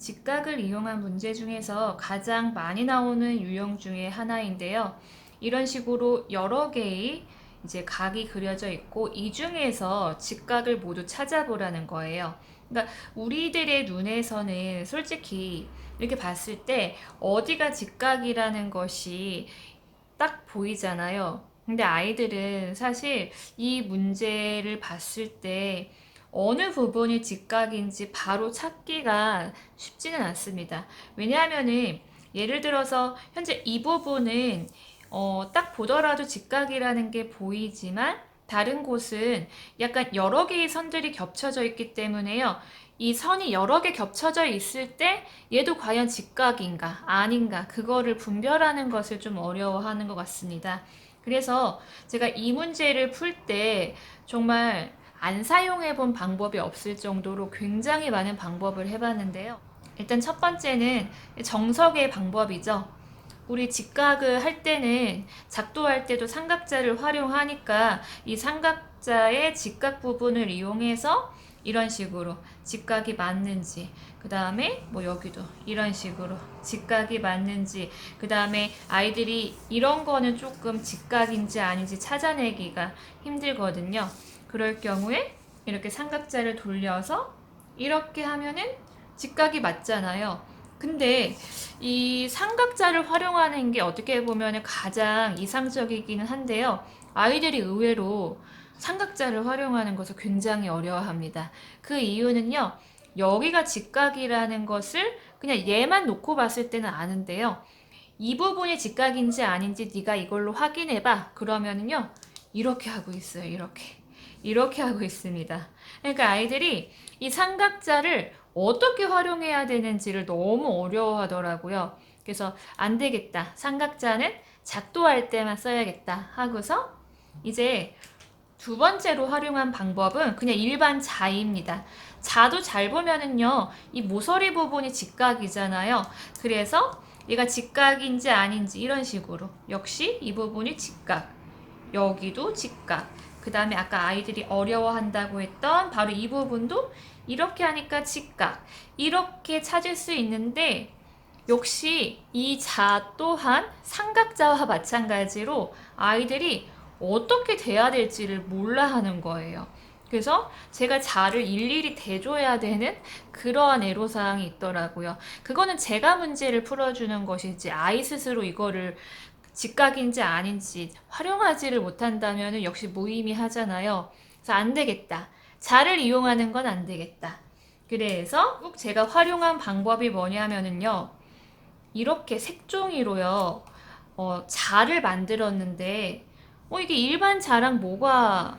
직각을 이용한 문제 중에서 가장 많이 나오는 유형 중에 하나인데요. 이런 식으로 여러 개의 이제 각이 그려져 있고 이 중에서 직각을 모두 찾아보라는 거예요. 그러니까 우리들의 눈에서는 솔직히 이렇게 봤을 때 어디가 직각이라는 것이 딱 보이잖아요. 근데 아이들은 사실 이 문제를 봤을 때 어느 부분이 직각인지 바로 찾기가 쉽지는 않습니다. 왜냐하면은 예를 들어서 현재 이 부분은 딱 보더라도 직각이라는 게 보이지만 다른 곳은 약간 여러 개의 선들이 겹쳐져 있기 때문에요. 이 선이 여러 개 겹쳐져 있을 때 얘도 과연 직각인가 아닌가 그거를 분별하는 것을 좀 어려워하는 것 같습니다. 그래서 제가 이 문제를 풀 때 정말 안 사용해 본 방법이 없을 정도로 굉장히 많은 방법을 해봤는데요. 일단 첫 번째는 정석의 방법이죠. 우리 직각을 할 때는 작도할 때도 삼각자를 활용하니까 이 삼각자의 직각 부분을 이용해서 이런 식으로 직각이 맞는지, 그 다음에 뭐 여기도 이런 식으로 직각이 맞는지, 그 다음에 아이들이 이런 거는 조금 직각인지 아닌지 찾아내기가 힘들거든요. 그럴 경우에 이렇게 삼각자를 돌려서 이렇게 하면은 직각이 맞잖아요. 근데 이 삼각자를 활용하는 게 어떻게 보면 가장 이상적이기는 한데요. 아이들이 의외로 삼각자를 활용하는 것을 굉장히 어려워합니다. 그 이유는요. 여기가 직각이라는 것을 그냥 얘만 놓고 봤을 때는 아는데요. 이 부분이 직각인지 아닌지 네가 이걸로 확인해봐. 그러면은요. 이렇게 하고 있어요. 이렇게 하고 있습니다. 그러니까 아이들이 이 삼각자를 어떻게 활용해야 되는지를 너무 어려워하더라고요. 그래서 안 되겠다. 삼각자는 작도할 때만 써야겠다 하고서 이제 두 번째로 활용한 방법은 그냥 일반 자입니다. 자도 잘 보면은요, 이 모서리 부분이 직각이잖아요. 그래서 얘가 직각인지 아닌지 이런 식으로 역시 이 부분이 직각, 여기도 직각. 그 다음에 아까 아이들이 어려워한다고 했던 바로 이 부분도 이렇게 하니까 직각. 이렇게 찾을 수 있는데 역시 이 자 또한 삼각자와 마찬가지로 아이들이 어떻게 돼야 될지를 몰라 하는 거예요. 그래서 제가 자를 일일이 대줘야 되는 그러한 애로사항이 있더라고요. 그거는 제가 문제를 풀어주는 것이지 아이 스스로 이거를 직각인지 아닌지 활용하지를 못한다면 역시 무의미하잖아요. 그래서 안 되겠다. 자를 이용하는 건 안 되겠다. 그래서 꼭 제가 활용한 방법이 뭐냐면요. 이렇게 색종이로요. 자를 만들었는데 이게 일반 자랑 뭐가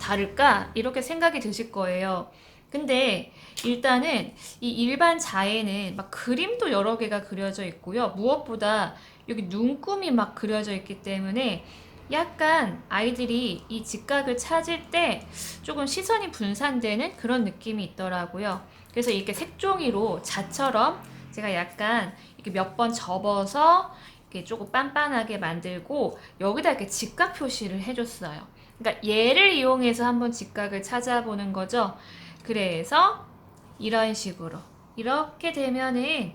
다를까? 이렇게 생각이 드실 거예요. 근데 일단은 이 일반 자에는 막 그림도 여러 개가 그려져 있고요. 무엇보다 여기 눈금이 막 그려져 있기 때문에 약간 아이들이 이 직각을 찾을 때 조금 시선이 분산되는 그런 느낌이 있더라고요. 그래서 이렇게 색종이로 자처럼 제가 약간 이렇게 몇 번 접어서 이렇게 조금 빤빤하게 만들고 여기다 이렇게 직각 표시를 해줬어요. 그러니까 얘를 이용해서 한번 직각을 찾아보는 거죠. 그래서 이런 식으로 이렇게 되면은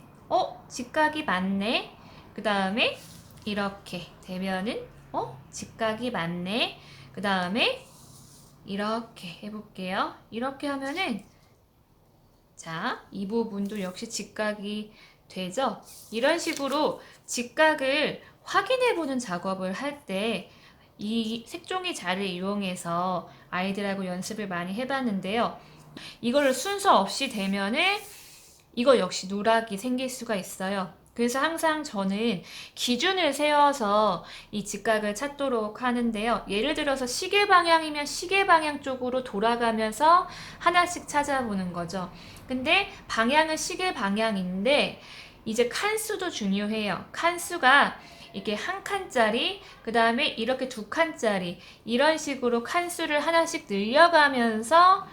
직각이 맞네. 그 다음에 이렇게 되면은 직각이 맞네. 그 다음에 이렇게 해볼게요. 이렇게 하면은 자, 이 부분도 역시 직각이 되죠? 이런 식으로 직각을 확인해 보는 작업을 할 때 이 색종이 자를 이용해서 아이들하고 연습을 많이 해봤는데요. 이거를 순서 없이 되면은 이거 역시 누락이 생길 수가 있어요. 그래서 항상 저는 기준을 세워서 이 직각을 찾도록 하는데요. 예를 들어서 시계 방향이면 시계 방향 쪽으로 돌아가면서 하나씩 찾아보는 거죠. 근데 방향은 시계 방향인데 이제 칸수도 중요해요. 칸수가 이게 한 칸짜리, 그 다음에 이렇게 두 칸짜리 이런 식으로 칸수를 하나씩 늘려가면서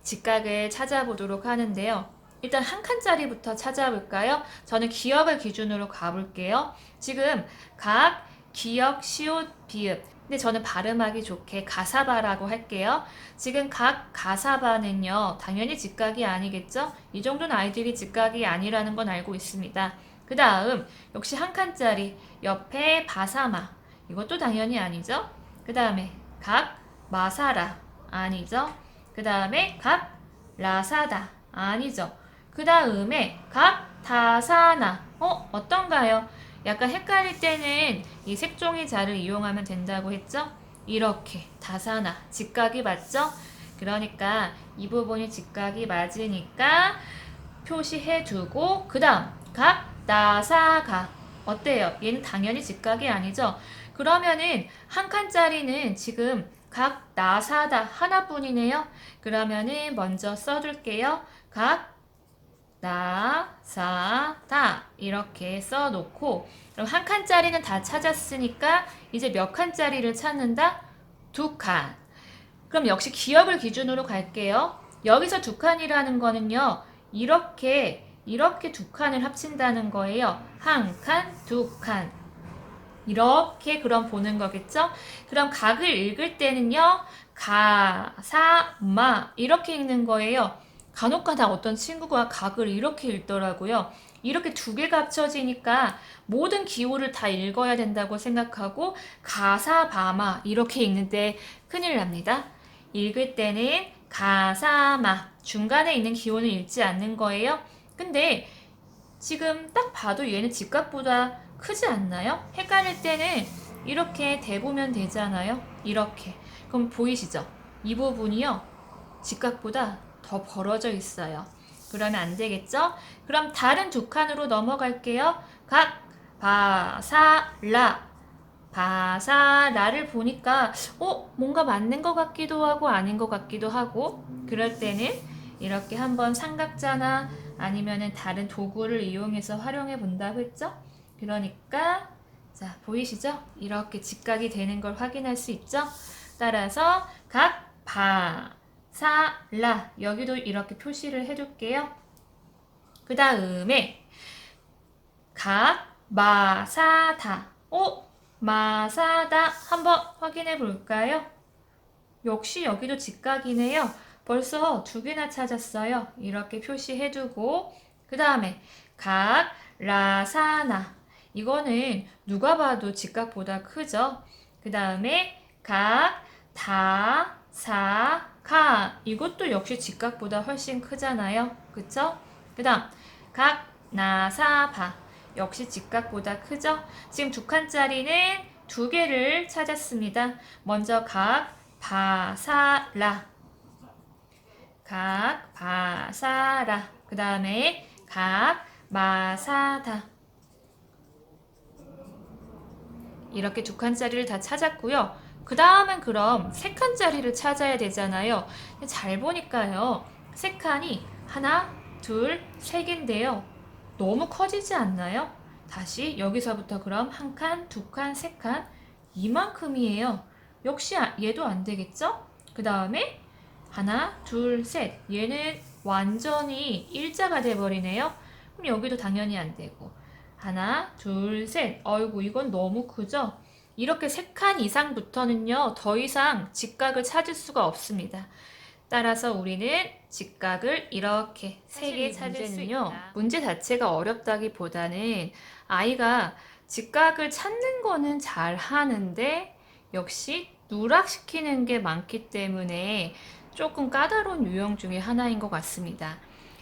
직각을 찾아보도록 하는데요. 일단 한 칸짜리부터 찾아볼까요? 저는 기역을 기준으로 가볼게요. 지금 각, 기역, 시옷, 비읍 근데 저는 발음하기 좋게 가사바라고 할게요. 지금 각 가사바는요, 당연히 직각이 아니겠죠? 이 정도는 아이들이 직각이 아니라는 건 알고 있습니다. 그 다음, 역시 한 칸짜리, 옆에 바사마. 이것도 당연히 아니죠? 그 다음에 각 마사라. 아니죠? 그 다음에 각 라사다. 아니죠? 그 다음에 각 다사나. 어떤가요? 약간 헷갈릴 때는 이 색종이 자를 이용하면 된다고 했죠? 이렇게 다사나 직각이 맞죠? 그러니까 이 부분이 직각이 맞으니까 표시해두고 그 다음 각 나사가 어때요? 얘는 당연히 직각이 아니죠? 그러면은 한 칸짜리는 지금 각 나사다 하나뿐이네요. 그러면은 먼저 써둘게요. 각 나사다 이렇게 써놓고 그럼 한 칸짜리는 다 찾았으니까 이제 몇 칸짜리를 찾는다? 두 칸. 그럼 역시 기억을 기준으로 갈게요. 여기서 두 칸이라는 거는요. 이렇게 두 칸을 합친다는 거예요. 한 칸, 두 칸. 이렇게 그럼 보는 거겠죠? 그럼 각을 읽을 때는요. 가, 사, 마 이렇게 읽는 거예요. 간혹가다 어떤 친구가 각을 이렇게 읽더라고요. 이렇게 두 개가 합쳐지니까 모든 기호를 다 읽어야 된다고 생각하고 가사바마 이렇게 읽는데 큰일 납니다. 읽을 때는 가사마 중간에 있는 기호는 읽지 않는 거예요. 근데 지금 딱 봐도 얘는 직각보다 크지 않나요? 헷갈릴 때는 이렇게 대보면 되잖아요. 이렇게. 그럼 보이시죠? 이 부분이요. 직각보다 더 벌어져 있어요. 그러면 안 되겠죠? 그럼 다른 두 칸으로 넘어갈게요. 각, 바, 사, 라. 바사라를 보니까 뭔가 맞는 것 같기도 하고 아닌 것 같기도 하고 그럴 때는 이렇게 한번 삼각자나 아니면은 다른 도구를 이용해서 활용해 본다고 했죠? 그러니까 자 보이시죠? 이렇게 직각이 되는 걸 확인할 수 있죠? 따라서 각 바사라 여기도 이렇게 표시를 해둘게요. 그 다음에 각 마사다 마사다 한번 확인해 볼까요? 역시 여기도 직각이네요. 벌써 두 개나 찾았어요. 이렇게 표시해두고 그 다음에 각 라사나 이거는 누가 봐도 직각보다 크죠. 그 다음에 각 다사가 이것도 역시 직각보다 훨씬 크잖아요. 그쵸? 그 다음 각 나사바 역시 직각보다 크죠? 지금 두 칸짜리는 두 개를 찾았습니다. 먼저 각 바사라 각 바사라 그 다음에 각 마사다 이렇게 두 칸짜리를 다 찾았고요. 그 다음은 그럼 세 칸짜리를 찾아야 되잖아요. 잘 보니까요. 세 칸이 하나, 둘, 세 개인데요. 너무 커지지 않나요? 다시 여기서부터 그럼 한 칸, 두 칸, 세 칸 이만큼이에요. 역시 얘도 안 되겠죠? 그 다음에 하나, 둘, 셋 얘는 완전히 일자가 돼버리네요. 그럼 여기도 당연히 안 되고 하나, 둘, 셋 어이구 이건 너무 크죠? 이렇게 세 칸 이상부터는요 더 이상 직각을 찾을 수가 없습니다. 따라서 우리는 직각을 이렇게 세 개 찾을 수 있다. 문제 자체가 어렵다기보다는 아이가 직각을 찾는 거는 잘 하는데 역시 누락시키는 게 많기 때문에 조금 까다로운 유형 중에 하나인 것 같습니다.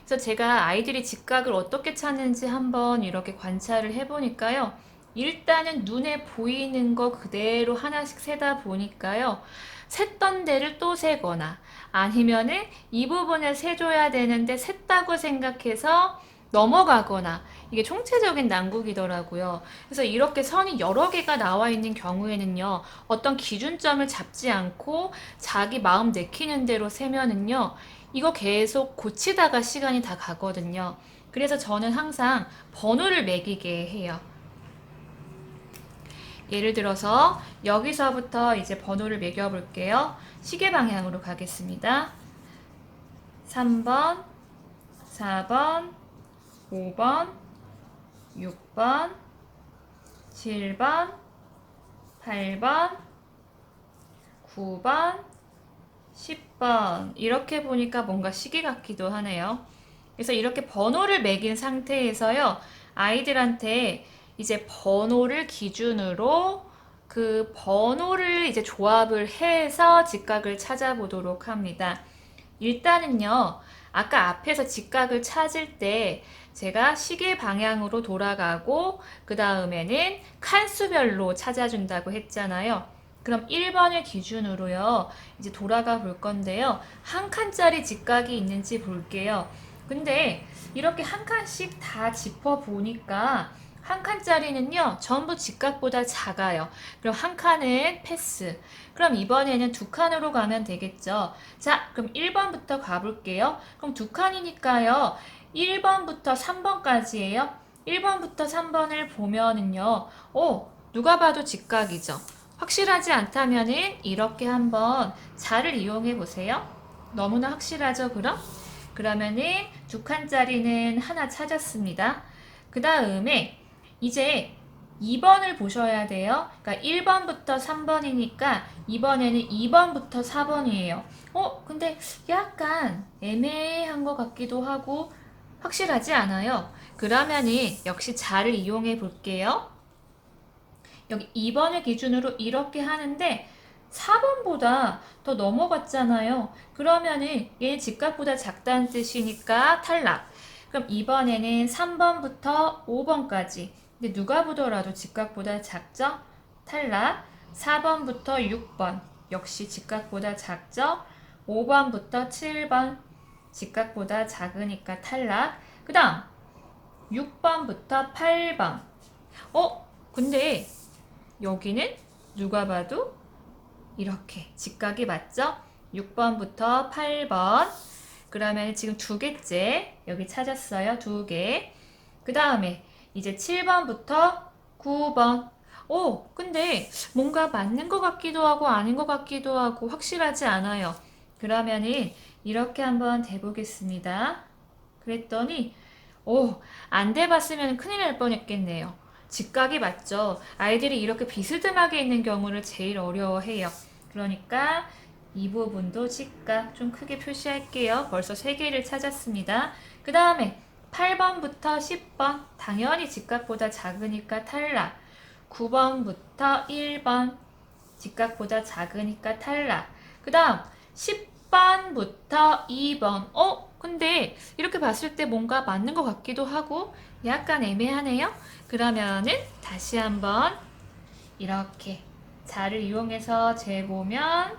그래서 제가 아이들이 직각을 어떻게 찾는지 한번 이렇게 관찰을 해보니까요. 일단은 눈에 보이는 거 그대로 하나씩 세다 보니까요. 셌던 데를 또 세거나 아니면은 이 부분을 세줘야 되는데 셌다고 생각해서 넘어가거나 이게 총체적인 난국이더라고요. 그래서 이렇게 선이 여러 개가 나와 있는 경우에는요. 어떤 기준점을 잡지 않고 자기 마음 내키는 대로 세면은요. 이거 계속 고치다가 시간이 다 가거든요. 그래서 저는 항상 번호를 매기게 해요. 예를 들어서 여기서부터 이제 번호를 매겨 볼게요. 시계 방향으로 가겠습니다. 3번, 4번, 5번, 6번, 7번, 8번, 9번, 10번. 이렇게 보니까 뭔가 시계 같기도 하네요. 그래서 이렇게 번호를 매긴 상태에서요, 아이들한테 이제 번호를 기준으로 그 번호를 이제 조합을 해서 직각을 찾아보도록 합니다. 일단은요, 아까 앞에서 직각을 찾을 때 제가 시계 방향으로 돌아가고 그 다음에는 칸수별로 찾아준다고 했잖아요. 그럼 1번을 기준으로요, 이제 돌아가 볼 건데요. 한 칸짜리 직각이 있는지 볼게요. 근데 이렇게 한 칸씩 다 짚어 보니까 한 칸짜리는요, 전부 직각보다 작아요. 그럼 한 칸은 패스. 그럼 이번에는 두 칸으로 가면 되겠죠. 자, 그럼 1번부터 가볼게요. 그럼 두 칸이니까요, 1번부터 3번까지예요. 1번부터 3번을 보면은요, 누가 봐도 직각이죠. 확실하지 않다면은 이렇게 한번 자를 이용해 보세요. 너무나 확실하죠, 그럼? 그러면은 두 칸짜리는 하나 찾았습니다. 그 다음에 이제 2번을 보셔야 돼요. 그러니까 1번부터 3번이니까 이번에는 2번부터 4번이에요. 근데 약간 애매한 것 같기도 하고 확실하지 않아요. 그러면은 역시 자를 이용해 볼게요. 여기 2번을 기준으로 이렇게 하는데 4번보다 더 넘어갔잖아요. 그러면은 얘는 직각보다 작다는 뜻이니까 탈락. 그럼 이번에는 3번부터 5번까지. 근데 누가 보더라도 직각보다 작죠? 탈락. 4번부터 6번. 역시 직각보다 작죠? 5번부터 7번. 직각보다 작으니까 탈락. 그 다음 6번부터 8번. 근데 여기는 누가 봐도 이렇게 직각이 맞죠? 6번부터 8번. 그러면 지금 두 개째 여기 찾았어요. 두 개. 그 다음에 이제 7번부터 9번. 근데 뭔가 맞는 것 같기도 하고 아닌 것 같기도 하고 확실하지 않아요. 그러면은 이렇게 한번 대보겠습니다. 그랬더니 안 돼봤으면 큰일 날 뻔했겠네요. 직각이 맞죠. 아이들이 이렇게 비스듬하게 있는 경우를 제일 어려워해요. 그러니까 이 부분도 직각 좀 크게 표시할게요. 벌써 3개를 찾았습니다. 그 다음에 8번부터 10번 당연히 직각보다 작으니까 탈락. 9번부터 1번 직각보다 작으니까 탈락. 그 다음 10번부터 2번. 근데 이렇게 봤을 때 뭔가 맞는 것 같기도 하고 약간 애매하네요. 그러면은 다시 한번 이렇게 자를 이용해서 재보면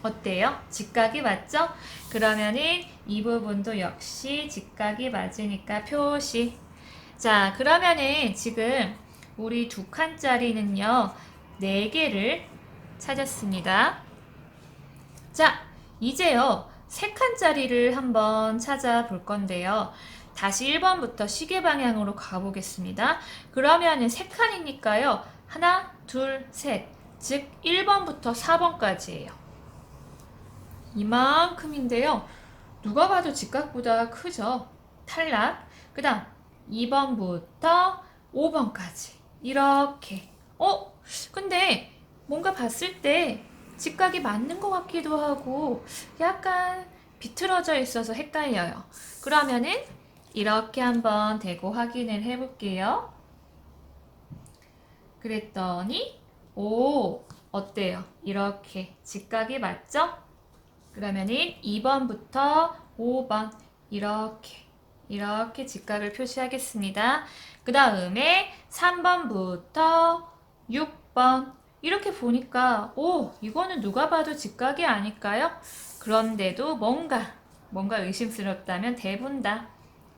어때요? 직각이 맞죠? 그러면은 이 부분도 역시 직각이 맞으니까 표시. 자, 그러면은 지금 우리 두 칸짜리는요, 4개를 찾았습니다. 자, 이제요, 3칸짜리를 한번 찾아볼 건데요. 다시 1번부터 시계 방향으로 가보겠습니다. 그러면은 3칸이니까요. 하나, 둘, 셋. 즉, 1번부터 4번까지예요. 이만큼인데요. 누가 봐도 직각보다 크죠? 탈락. 그 다음 2번부터 5번까지 이렇게. 근데 뭔가 봤을 때 직각이 맞는 것 같기도 하고 약간 비틀어져 있어서 헷갈려요. 그러면은 이렇게 한번 대고 확인을 해볼게요. 그랬더니 어때요? 이렇게 직각이 맞죠? 그러면은 2번부터 5번 이렇게 직각을 표시하겠습니다. 그 다음에 3번부터 6번 이렇게 보니까 이거는 누가 봐도 직각이 아닐까요? 그런데도 뭔가 의심스럽다면 대본다.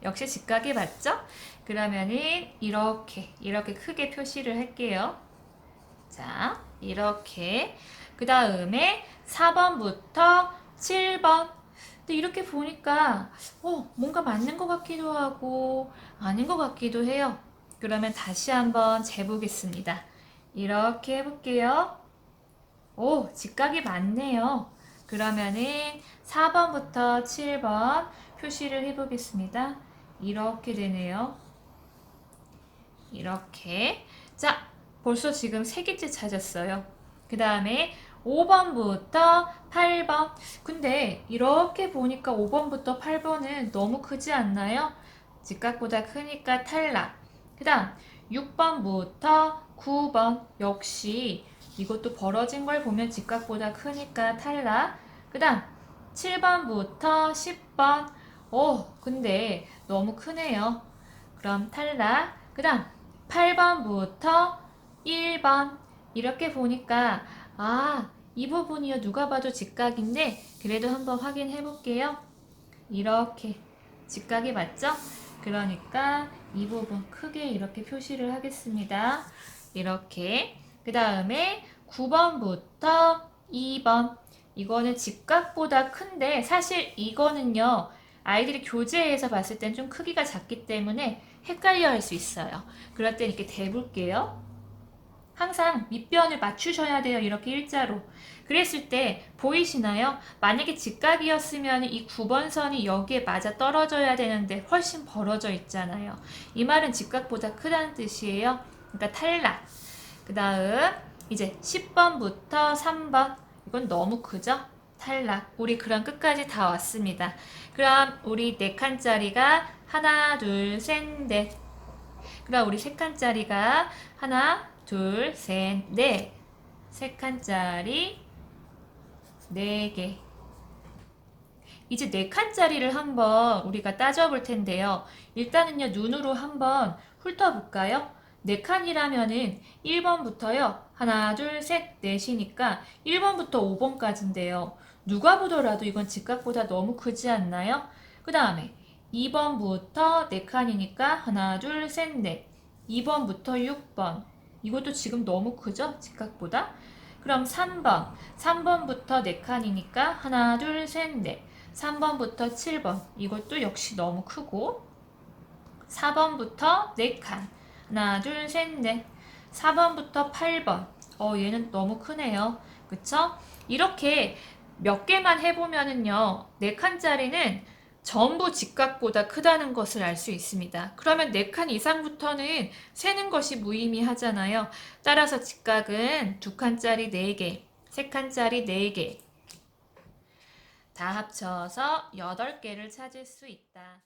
역시 직각이 맞죠? 그러면은 이렇게 크게 표시를 할게요. 자, 이렇게 그 다음에 4번부터 7번. 근데 이렇게 보니까 뭔가 맞는 것 같기도 하고 아닌 것 같기도 해요. 그러면 다시 한번 재보겠습니다. 이렇게 해볼게요. 직각이 맞네요. 그러면은 4번부터 7번 표시를 해보겠습니다. 이렇게 되네요. 이렇게. 자, 벌써 지금 3개째 찾았어요. 그 다음에 5번부터 8번. 근데 이렇게 보니까 5번부터 8번은 너무 크지 않나요? 직각보다 크니까 탈락. 그 다음 6번부터 9번. 역시 이것도 벌어진 걸 보면 직각보다 크니까 탈락. 그 다음 7번부터 10번. 근데 너무 크네요. 그럼 탈락. 그 다음 8번부터 1번. 이렇게 보니까 이 부분이요. 누가 봐도 직각인데 그래도 한번 확인해 볼게요. 이렇게 직각이 맞죠? 그러니까 이 부분 크게 이렇게 표시를 하겠습니다. 이렇게. 그 다음에 9번부터 2번. 이거는 직각보다 큰데 사실 이거는요. 아이들이 교재에서 봤을 땐 좀 크기가 작기 때문에 헷갈려 할 수 있어요. 그럴 땐 이렇게 대볼게요. 항상 밑변을 맞추셔야 돼요. 이렇게 일자로. 그랬을 때 보이시나요? 만약에 직각이었으면 이 9번 선이 여기에 맞아 떨어져야 되는데 훨씬 벌어져 있잖아요. 이 말은 직각보다 크다는 뜻이에요. 그러니까 탈락. 그 다음 이제 10번부터 3번. 이건 너무 크죠? 탈락. 우리 그럼 끝까지 다 왔습니다. 그럼 우리 4칸짜리가 하나, 둘, 셋, 넷. 그럼 우리 3칸짜리가 하나, 둘, 셋, 넷. 3칸짜리 4개. 이제 4칸짜리를 한번 우리가 따져볼 텐데요. 일단은요, 눈으로 한번 훑어볼까요? 4칸이라면은 1번부터요. 하나, 둘, 셋, 넷이니까 1번부터 5번까지인데요. 누가 보더라도 이건 직각보다 너무 크지 않나요? 그 다음에 2번부터 4칸이니까 하나, 둘, 셋, 넷. 2번부터 6번. 이것도 지금 너무 크죠? 직각보다. 그럼 3번. 3번부터 4칸이니까 하나, 둘, 셋, 넷. 3번부터 7번. 이것도 역시 너무 크고. 4번부터 4칸. 하나, 둘, 셋, 넷. 4번부터 8번. 얘는 너무 크네요. 그쵸? 이렇게 몇 개만 해보면은요, 4칸짜리는 전부 직각보다 크다는 것을 알 수 있습니다. 그러면 4칸 이상부터는 세는 것이 무의미하잖아요. 따라서 직각은 2칸짜리 4개, 3칸짜리 4개, 다 합쳐서 8개를 찾을 수 있다.